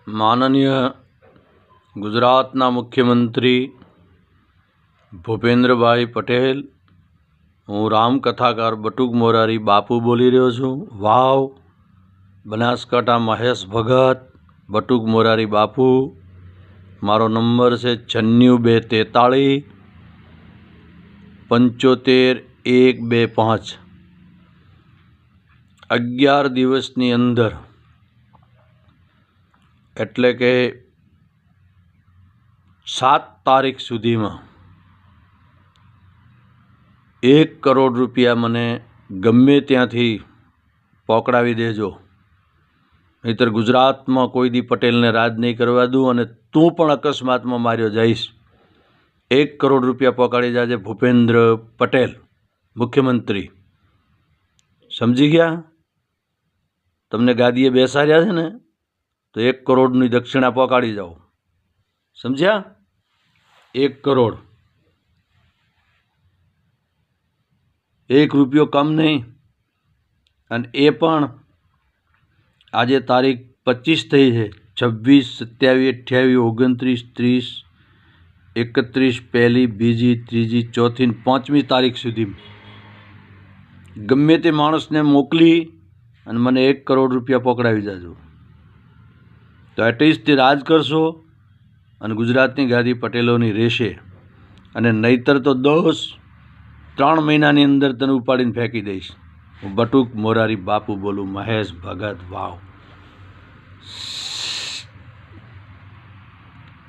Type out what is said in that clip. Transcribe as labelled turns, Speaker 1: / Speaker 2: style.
Speaker 1: માનનીય ગુજરાતના મુખ્યમંત્રી ભૂપેન્દ્રભાઈ પટેલ, હું રામકથાકાર બટુક મોરારી બાપુ બોલી રહ્યો છું. વાવ, બનાસકાંઠા મહેશ ભગત બટુક મોરારી બાપુ. મારો નંબર છે 96 243 75 125. 11 દિવસની અંદર એટલે કે 7 તારીખ સુધીમાં 1 કરોડ રૂપિયા મને ગમે ત્યાંથી પકડાવી દેજો, નહીંતર ગુજરાતમાં કોઈ દી પટેલને રાજ નહીં કરવા દઉં અને તું પણ અકસ્માતમાં માર્યો જઈશ. 1 કરોડ રૂપિયા પકડી જાજે ભૂપેન્દ્ર પટેલ મુખ્યમંત્રી. સમજી ગયા? તમને ગાદીએ બેસાડ્યા છે ને, તો 1 કરોડની દક્ષિણા પકાડી જાઓ. સમજ્યા? 1 કરોડ, 1 રૂપિયો કમ નહીં. અને એ પણ આજે તારીખ 25 થઈ છે. 26, 27, 28, 29, 30, 31, 2, 3, 4, 5મી તારીખ સુધી ગમે તે માણસને મોકલી અને મને 1 કરોડ રૂપિયા પકડાવી જાજો. તો એટલીસ્ટ રાજ કરશો અને ગુજરાતની ગાદી પટેલોની રહેશે. અને નહીતર તો 3 મહિનાની અંદર તને ઉપાડીને ફેંકી દઈશ. હું બટુક મોરારી બાપુ બોલું, મહેશ ભગત. વાવ.